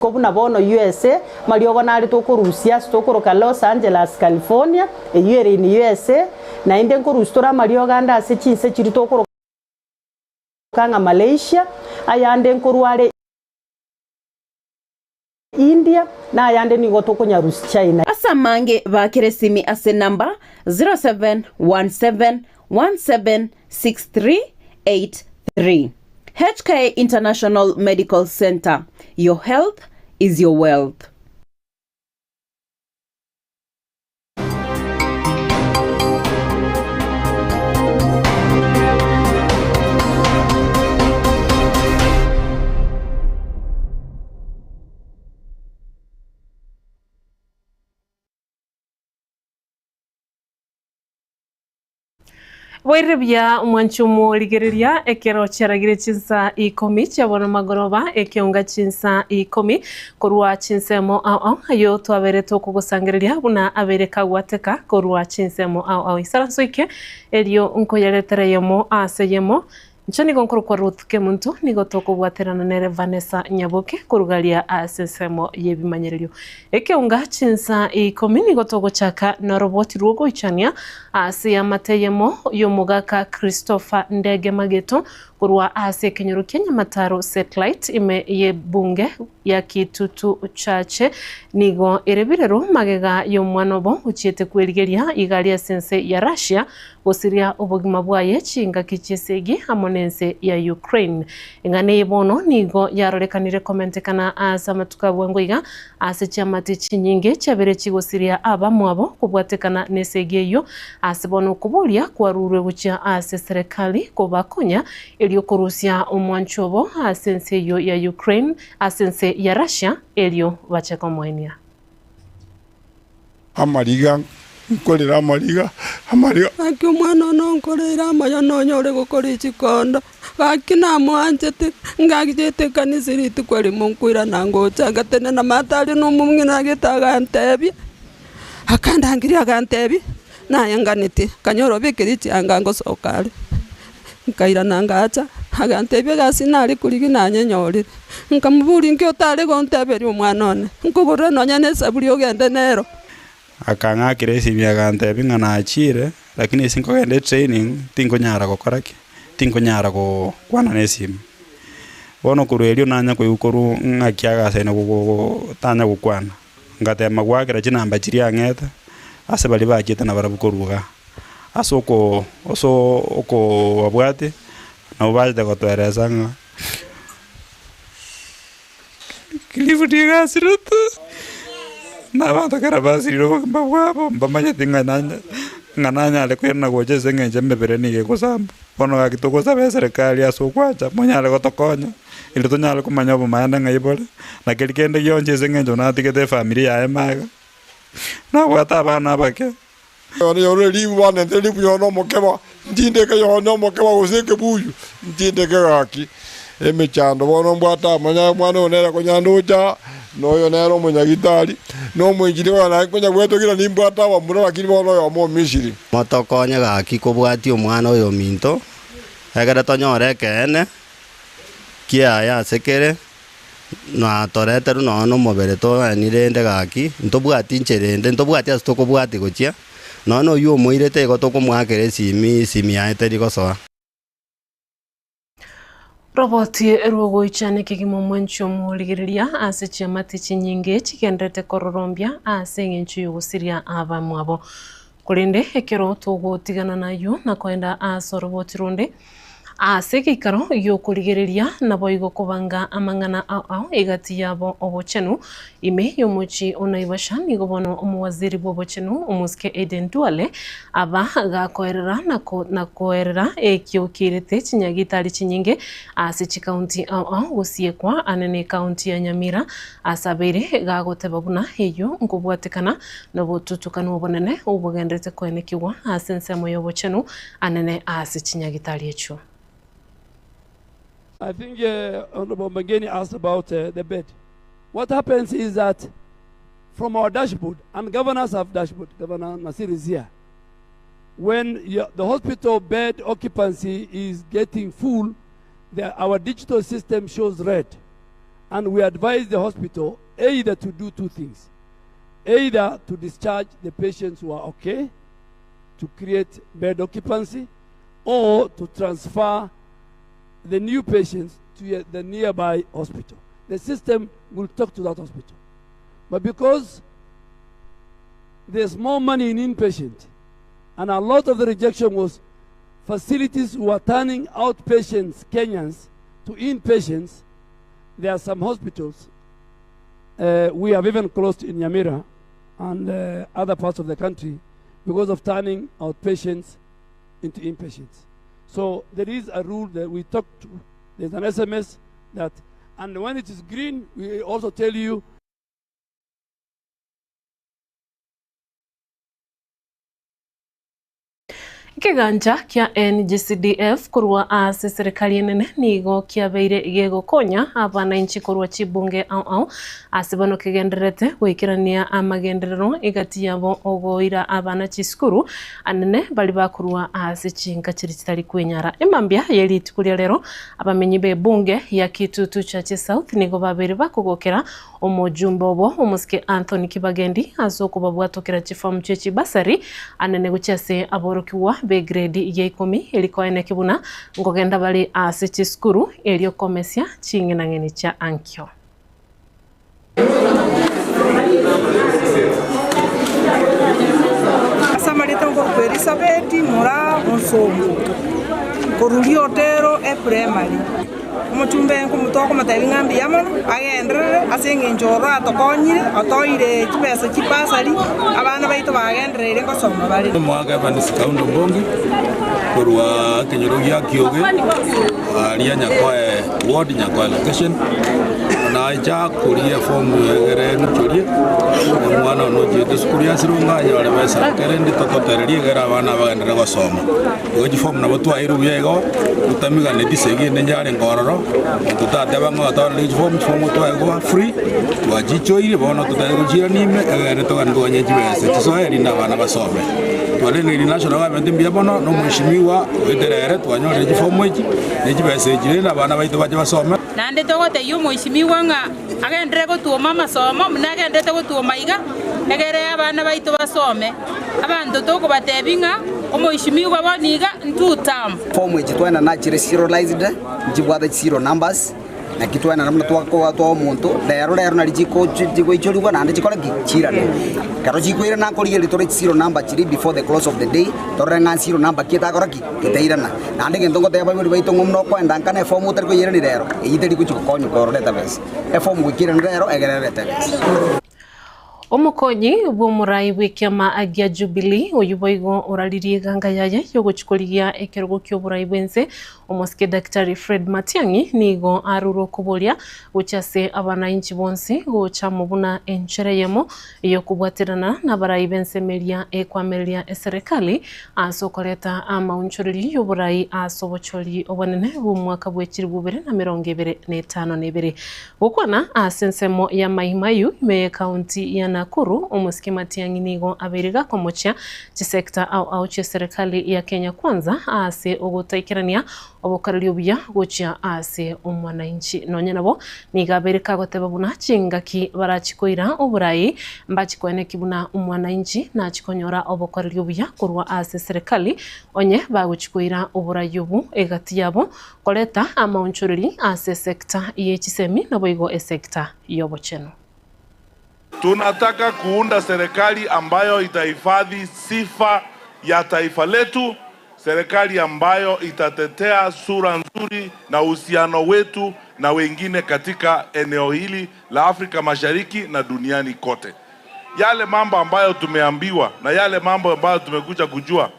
Kobuna bono USA mariogo nari tokurusia stokoroka Los Angeles California eyere in USA na inde nkorustora mariogo anda ase chinse chiri tokoroka nga Malaysia ayande nkorware India na ayande nigo tokonyarusi China asamange bakeresimi ase number 0717176383 HK International Medical Center. Your health is your wealth. Wairibia mwanchumu ligeriria ekero charagire chinsa ikomi chabona magoroba ekeunga chinsa ikomi korwa chinsemo au ayo twabere tokugusangiriria buna abereka gwateka korwa chinsemo au isaransoike elio nkoyeretereyemo aseyemo nchoni gonkoro kwa Ruth Kemuntu nigo tokubwaterana nere Vanessa Nyaboke kurugalia asesemo yebimanyererio ekeunga chinsa ikomi nigo togochaka na roboti rugo ichania ya mateyemo yomugaka Christopher Ndege Mageto kurwa ase Kenyoro Kenya Mataro satellite ime ye bunge ya Kitutu chache nigo erebirero magega yomwanobo uchiete kweligeria igalia sense ya Russia gosiria obogima bwaye chinga kichesegi hamonense ya Ukraine ingane bono nigo yarorekanire komentekana asa matuka bwengoiga ase chamati chinyinge chabere chigosiria abamwabo kubwatekana nesege yo asebono kubulia kwarurwe gucha ase serikali kobakonya elio korusia omwanchobo asense yo ya Ukraine asense ya Russia elio bachekomwenia amariga nkorera amariga akyo mwana nonkorera amayo nonyore gukora ikikondo gakina mwanjete ngagijete kanisiriti kwari munkwira nangocha gatene na matari numumwe nagitaga ntebi akandangiria gantebi nayanganite kanyoro bikirichi angango sokari nkaira nangacha agantebi gasinari kurigi nanyenyori nkamuburi nkyo tare gonteberi umwana one nkugure nonyane saburi ogende nero akanga kiresi byagantebi ngana achire lakini sinkogende training tinkonyara gokoraki tinkonyara go kwana nesim bono kurelio nanya kuyukuru ngakiaga sene go tanya gukwana ngatema gwakira chinamba chiri angeta ase bali bakita na barabukoruga asoko oko abwate na ubaje gotwereza nga kilifudiga sirutu na bata karabasi ro mbawabo mbamanya ngananya le kwena goje sengenje mbebere ge kusamba bono gakitoko sabe serikali asokwacha monyale gotokonya ile tonyale kumanya bomanda ngaibole na kelikende yonje sengenje na tikete familia ya emaga na wata bana bake yore libu wana libu yono mokeba ndinde ke yono mokeba useke buyu ndinde ke gaki emechando bono mbwata manya mwana onera konyanducha noyo nero munyagitari no mwinjiri wana konya gwetogira nimbwata wa mura lakini bono yo mo misiri motokonya gaki kobwati omwana oyo minto egera tonyore kene kia ya sekere na toreteru no mobere to nirende gaki ntobwati ncherende ntobwati astokobwati gochia no yo moirete gotokomwakere simi ya eteri gosoa roboti erogo ichane kigimomwencho muligiriria ase chamati chinyinge chigendete kororombia ase ngenchu yugusiria abamwabo kulinde ekero togotigana nayo nakwenda ase roboti runde ase gikaro yokuligiriria nabo igokobanga amangana au egati yabo obochenu ime yomuchi onaibasha nigobono omuwaziri bobochenu umuske Eden Duale aba gakoerera nakoerera ekiokirete chinyagitari chinyinge ase chikaunti au gosiekwa anene kaunti ya Nyamira asabere gagoteba buna eyo ngobwatekana nobotutukana obonene obugendete kwenekiwa ase nsemo yobochenu anene ase chinyagitari echo. I think Honorable Mageni asked about the bed. What happens is that from our dashboard, and governors have dashboard, Governor Nasir is here. When the hospital bed occupancy is getting full, our digital system shows red. And we advise the hospital either to do two things. Either to discharge the patients who are okay, to create bed occupancy, or to transfer the new patients to the nearby hospital. The system will talk to that hospital. But because there's more money in inpatient, and a lot of the rejection was facilities who are turning outpatients, Kenyans, to inpatients, there are some hospitals we have even closed in Nyamira and other parts of the country because of turning outpatients into inpatients. So there is a rule that we talk to. There's an SMS that, and when it is green, we also tell you Kiganja kia NGCDF kurwa ase serikali nene nigo kia beire igego konya abana inchi kurwa chibunge au asibano kigenderete gwikirania amagenderero igati yabo ogoira abana chiskuru anene bali bakurwa ase chinga chiri kwenyara imambia yeli tukulia lero abamenyi be bunge ya Kitutu Chache South nigo babere bakugokera omujumbo bo omuske Anthony Kibagendi azoko babwatokera chifamu chechi basari anene guchase aborokiwa be grade ya 10 iliko ene kibuna ngogenda bali ase chiskuru elio komesia chingina ngeni cha ankyo Asamarita ngo Elizabeth Mura Onsomo Korulio Otero primary Muchumbe kumutoko matabi ngambi yamano agendere asenge njoro atokonyire atoire kipesa kipasari abana baito bagendere ngo soma bali mwaga bandisi kaundo bongi kurwa kenyorogia kioge alia nyakwa ward nyakwa location na ja kuria form yegere nturie mwana no je diskuria sirunga yale besa kerende tokotererie gara abana bagendere ngo soma oji form na botu airu yego utamiga ne disege ne njare ngororo tutate bango atore form to ego free wajichoire bono tutego jiranime egere togangonye jibese tisoheri na bana basome twale ni national government mbiabono no mwishimiwa weterere twanyore form eji ne jibese jire na bana baito baje basome nande togote yu mwishimiwa nga agendere go tuoma masomo mnagendete go tuoma iga egere abana baito basome abantu toko batebinga omwishimiwa boniga ntutam form eji twena na chire serialized jibwada zero numbers na kitwana namna twako omuntu lero na lijiko ichorwa nande chikola gichirane karo chikwira na koliye litore zero number chiri before the close of the day torenga zero number kita koraki kitairana nande ngendongo teba bali baito ngomno kwenda nkane form utariko yere ni lero eyiteri kuchikokonyo koro database form gukira lero egerere database Omukonyi bw'omurai bw'ekiama agia Jubilee oyuboigo oraririe ganga yaye yogochikoligia ekerogo ky'oburai bwense omoske Daktari Fred Matiang'i nigo aruro kubolia uchase abanainchi bonsi gocha mubuna enchereyemo yokubwaterana na barai bense melia ekwamelia eserikali asokoleta amaunchoriri y'oburai asobocholi obonene bw'omwaka bw'ekiri 2025 gukwana asensemo ya Maimayu me county ya Nakuru omuske Matiang'i nigo aberiga komocha chisekta au serikali ya Kenya Kwanza ase ogotaikirania obokariri obuya gocha ase omwanainchi nonye nabo nigabereka goteba buna chingaki barachikoira oburai mbachikwene kibuna omwanainchi na chikonyora obokariri obuya kurwa ase serikali onye bagochikoira oburai obu egati yabo koleta amaunchuriri ase sekta yechisemi naboigo esekta yobocheno. Tunataka kuunda serikali ambayo itahifadhi sifa ya taifa letu, serikali ambayo itatetea sura nzuri na uhusiano wetu na wengine katika eneo hili la Afrika Mashariki na duniani kote. Yale mambo ambayo tumeambiwa na yale mambo ambayo tumekuja kujua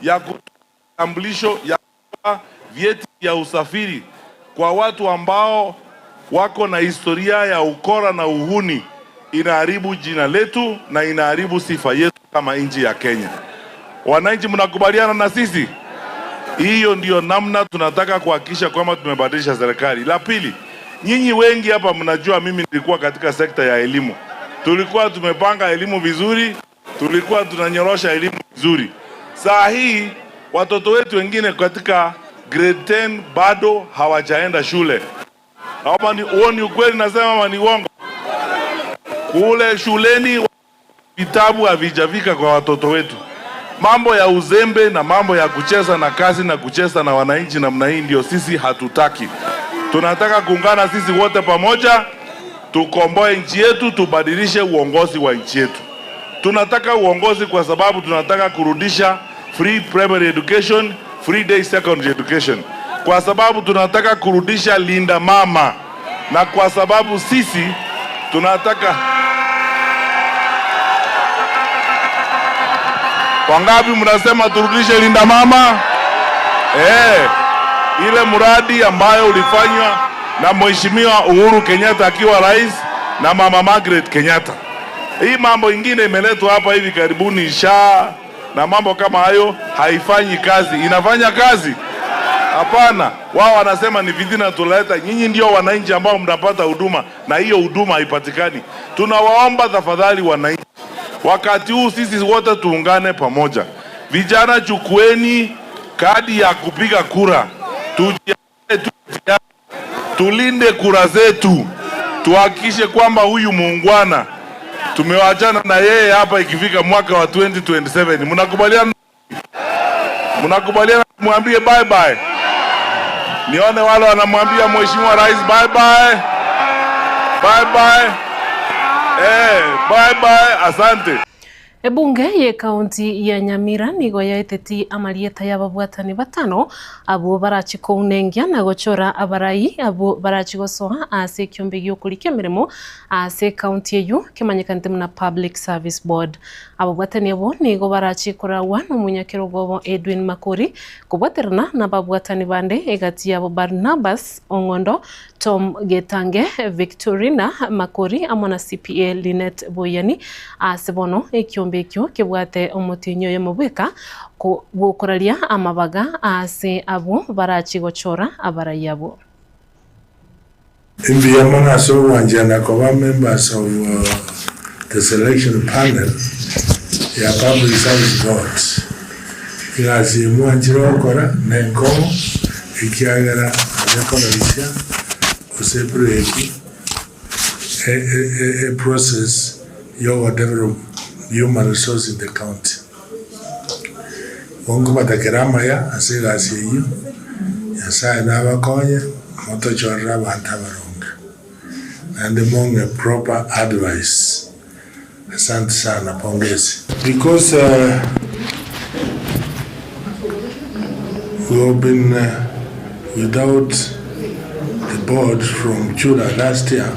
ya kutambulisho ya vyeti ya usafiri kwa watu ambao wako na historia ya ukora na uhuni inaharibu jina letu na inaharibu sifa yetu kama nchi ya Kenya. Wananchi mnakubaliana na sisi? Hiyo ndio namna tunataka kuhakikisha kwamba tumebadilisha serikali. La pili, nyinyi wengi hapa mnajua mimi nilikuwa katika sekta ya elimu. Tulikuwa tumepanga elimu vizuri, tulikuwa tunanyorosha elimu vizuri. Saa hii watoto wetu wengine katika grade 10 bado hawajaenda shule. Ama ni uoni ukweli nasema ama ni uongo? Kule shuleni vitabu havijafika kwa watoto wetu. Mambo ya uzembe na mambo ya kucheza na kazi na kucheza na wananchi namna hii ndio sisi hatutaki. Tunataka kuungana sisi wote pamoja, tukomboe nchi yetu, tubadilishe uongozi wa nchi yetu. Tunataka uongozi kwa sababu tunataka kurudisha free primary education, free day secondary education. Kwa sababu tunataka kurudisha linda mama. Na kwa sababu sisi tunataka... Wangapi mnasema turudishe linda mama? Ile mradi ambayo ulifanywa na Mheshimiwa Uhuru Kenyatta akiwa rais na Mama Margaret Kenyatta. Hii mambo ingine imeletwa hapa hivi karibuni na mambo kama hayo haifanyi kazi. Inafanya kazi? Hapana. Wao wanasema ni fitina tuleta. Nyinyi ndio wananchi ambao mnapata huduma na hiyo huduma haipatikani. Tunawaomba tafadhali wananchi, wakati huu sisi wote tuungane pamoja. Vijana, chukueni kadi ya kupiga kura. Tulinde kura zetu. Tuhakikishe kwamba huyu muungwana tumewachana na yeye hapa ikifika mwaka wa 2027. Mnakubaliana? Mnakubaliana kumwambie bye bye? Nione wale wanamwambia Mheshimiwa Rais bye bye. Bye bye. Bye bye. Asante. Ebunge ye kaunti ya Nyamira nigo yaiteti amalieta y'ababwatani batano abo barachiko unengia na gochora abarai abo barachigosoa ase kyombe gyokurika mirimo ase kaunti eyo kimanyikante muna Public Service Board. Ababwatani abo nigo barachikorawa n'umunyakirogobo Edwin Makori kubwaterana na babwatani bande egati yabo Barnabas Ongondo, Tom Getange, Victorina Makori amona CPA Linet Boyani asebono ekyo kibwate omutinyo yomubweka gukoraria amabaga ase abo barachigochora abarayabo. In the Yamanaso Wanjana Kova members of the selection panel, ya Public Service Board. Ilazi Mwanjiro Kora, Nenkomo, Ikiagara, Adekonorisha, Osepreki, a process your develop human resource in the county. Wongo batakerama ya asira asiyo ya saa na bakonye moto chora bantabaronga and among a proper advice. Asante sana, pongezi. Because we have been without the board from July last year,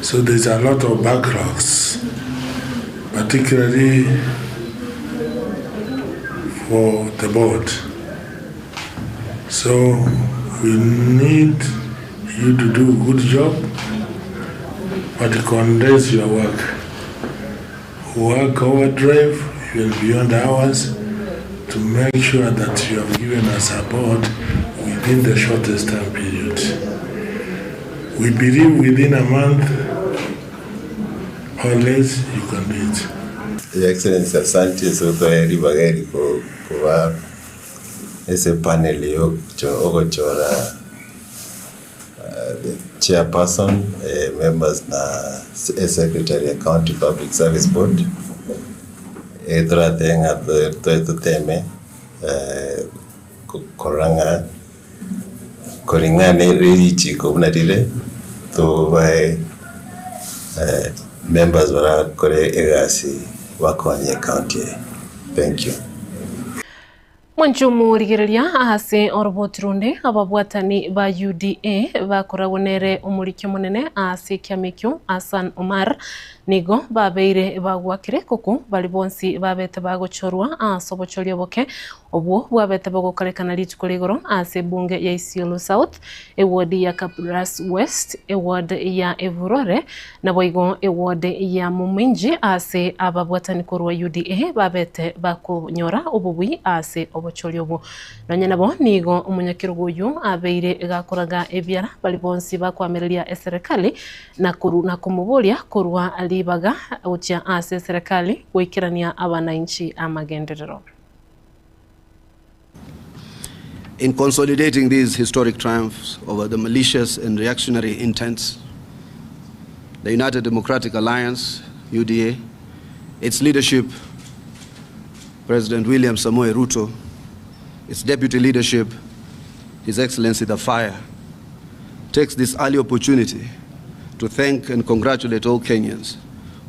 so there's a lot of backlogs, particularly for the board. So we need you to do a good job, but condense your work. Work overdrive, even beyond hours, to make sure that you have given us a board within the shortest time period. We believe within a month or less you can do it. Your Excellency, asante soto heri bageri kwa ese panel yo ogochora the chairperson, members na secretary of County Public Service Board. Tenga to teme koranga koringane richi kubnadire to by members wara kore egasi wakonye county. Thank you. Mwanchumu rigiriria ase orobotironde ababwatani ba UDA bakoragwonere umurikyo munene ase kyamekyo Hassan Omar nigo babeire bagwakire kuku bali bonsi babete bagochorwa asobochorio boke obwo bwabete bagokarekana rituko rigoro ase bunge ya Isiolo South, eward ya Kapras West, eward ya Evurore na boigo eward ya Muminji ase ababwatani korwa UDA babete bakonyora obubwi ase obochorio bo nanye nabo nigo umunyakirugo uyu abeire gakoraga ebyara bali bonsi bakwamereria eserikali na kumubulia korwa alibaga utia ase serikali gwikirania abananchi amagenderero. In consolidating these historic triumphs over the malicious and reactionary intents, the United Democratic Alliance, UDA, its leadership, President William Samoei Ruto, its deputy leadership, His Excellency the Fire, takes this early opportunity to thank and congratulate all Kenyans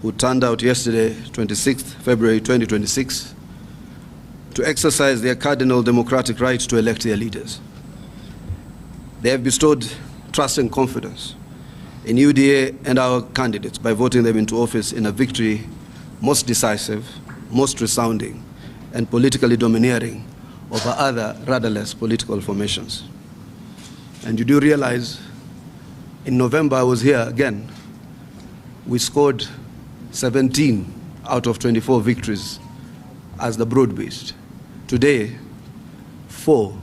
who turned out yesterday, 26th February 2026, to exercise their cardinal democratic right to elect their leaders. They have bestowed trust and confidence in UDA and our candidates by voting them into office in a victory most decisive, most resounding, and politically domineering over other rudderless political formations. And you do realize, in November I was here again, we scored 17 out of 24 victories as the broad-based. Today, 4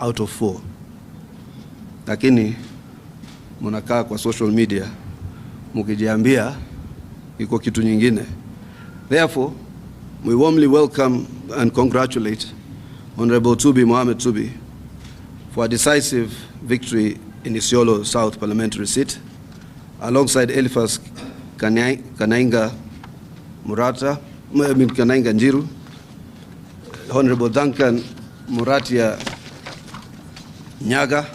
out of 4. Lakini munakaa kwa social media mukijiambia iko kitu nyingine. Therefore, we warmly welcome and congratulate Honorable Tubi Mohamed Tubi for a decisive victory in Isiolo South Parliamentary seat, alongside Eliphas Kanainga Njiru, Honorable Duncan Muratia Nyaga,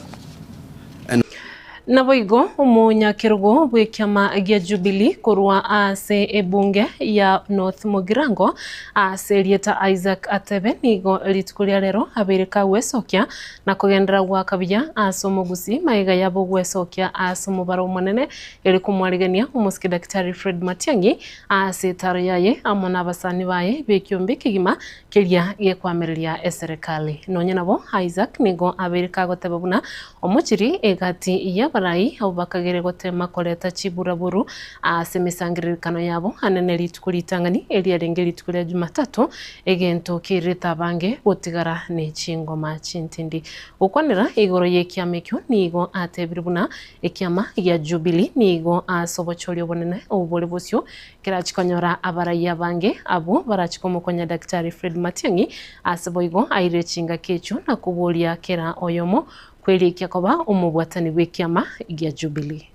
na boigo umunyakirgo bw'ikiama gia Jubilee kurwa ase ebunge ya North Mugirango ase Rieta Isaac Atebe nigo litukuria rero abirika gwecokia na kugendera gwa kabia ase omugusi maiga yabo gwecokia ase omubaro munene eri kumwarigania omusiki Daktari Fred Matiang'i ase taro yaye amo n'abasani baye b'ekiombe kigima kiria gekwamiriria eserikali nonye nabo Isaac nigo abirika goteba buna omuchiri egati ya barai au bakagere gotema koleta chiburaburu ase misangiririkano yabo anene litukuritangani eria renge litukuria Jumatatu egento kirita bange gotigara ne chingoma chintindi ukwanira igoro yekiama ekyo nigo atebiribuna ekiama ya Jubilee nigo asobochorio bonene obole bosyo kirachikonyora abaraya bange abo barachikomokonya Daktari Fred Matiang'i aseboigo airechinga kecho na kubolia kera oyomo kwelikia koba umubwatani w'ekiama gia Jubilee.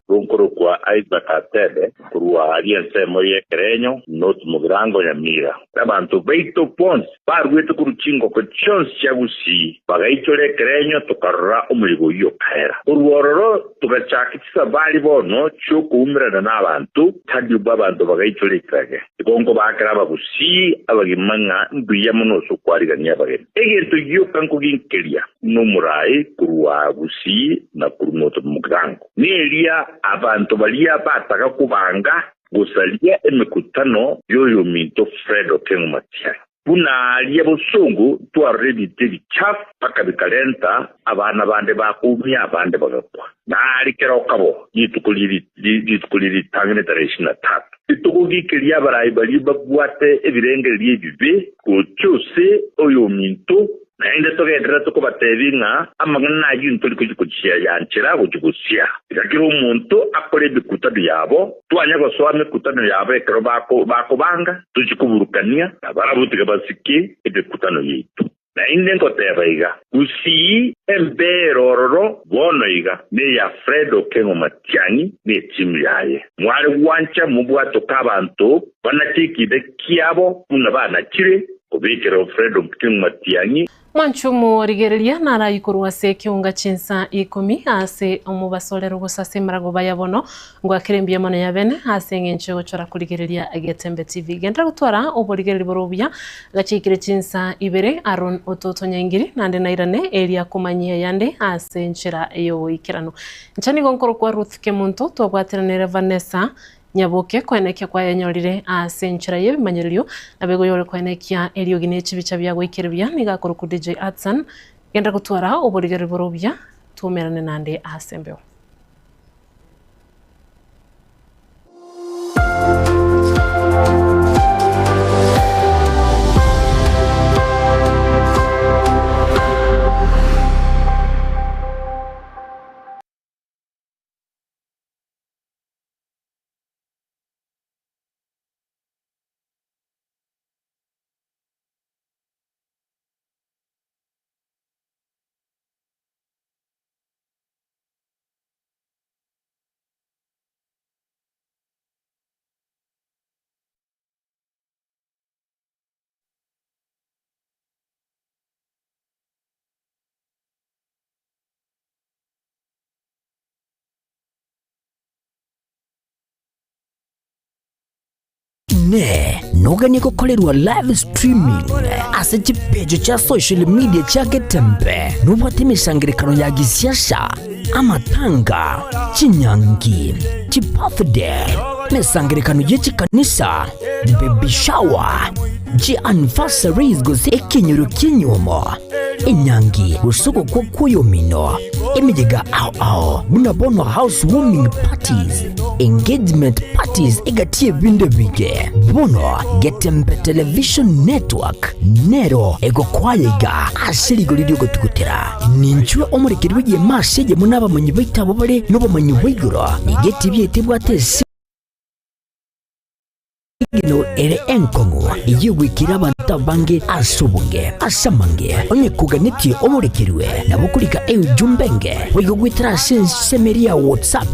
Runkuru kwa Isaac Atebe kurwa alianse moye kerenyo North Mugirango ya mira abantu beito pons parwetu kuruchingo ko chons chagusi bagaichore kerenyo tukarra umuligo yo kaera urwororo tugachakitsa bali bono chukumira n'abantu kandi babantu bagaichore krage igongo bakara bagusi abagimanga nduya muno sokwariganya bageni egento yo kankuginkeria no murai kurwa gusi na kurnoto Mugirango ni elia abantu balia bataka kubanga gusalia emikutano yoyo minto Fred Okengo Matiang'i buna alia busungu twarredite bichafu paka bikalenta abana bande bakumya abande bagapwa nari kerokabo yitukuliri tangene tareshina tatu itukugikiria barayi bali babwate ebirenge liebibe kuchose oyo minto naende togendera tukubatebinga amagana y'intoli kujikuchia yanchira kujikusia ikakira umuntu akore bikutano yabo twanya goswa mikutano yabo ekero banga tujikuburukania abarabutika basiki ebikutano yitu naende nkotebaiga usi emberororo bono iga ne ya Fred Okengo Matiang'i ne timu yaye mwari wancha mubwato kabantu banachikide kiabo unabana kire obekero Fred Okengo Matiang'i Mwanchumu rigereria nara ikurwa se kiunga chinsa 10 ase omubasolero gusase marago bayabono ngwa kirembia mono ya bene ase ngencho gochora kurigereria Agetembe TV gendra gutwara oborigereri borobia gachikire chinsa 2 Aaron Ototo Nyangiri nande nairane eria kumanyia yande ase nchira eyo ikirano nchani gonkoro kwa Ruth Kemunto twabwateranire Vanessa Nyaboke kwenekia kwa enyorire ase nchira yebimanyirio nabego yore kwenekia eliogine chibicha bya gwikirebya nigakoro ku DJ Atsan genda gutwara oborigereri borobia tumerane nande asembeo. ne nogani gukorerwa live streaming ase chipejo cha social media cha Getembe nubwate misangirikano ya gisiasa amatanga chinyangi chibirthday misangirikano yechikanisa baby shower anniversaries gose ekinyuru kinyomo inyangi usuko kwa kuyomino imijiga ao munabono housewarming parties engagement parties igatie binde bige bono Getembe television network nero ego kwayega asirigo lidio gotugutera ninchwe omurikirwe ye masege munaba manyi baitabo bare no bamanyi baiguro nigeti byetebwate Gino ere enkongo iyiwikira abantu bange asubunge asamange onye kuganiti omurikirwe nabukurika eyo jumbenge wigogwitira sensemeria WhatsApp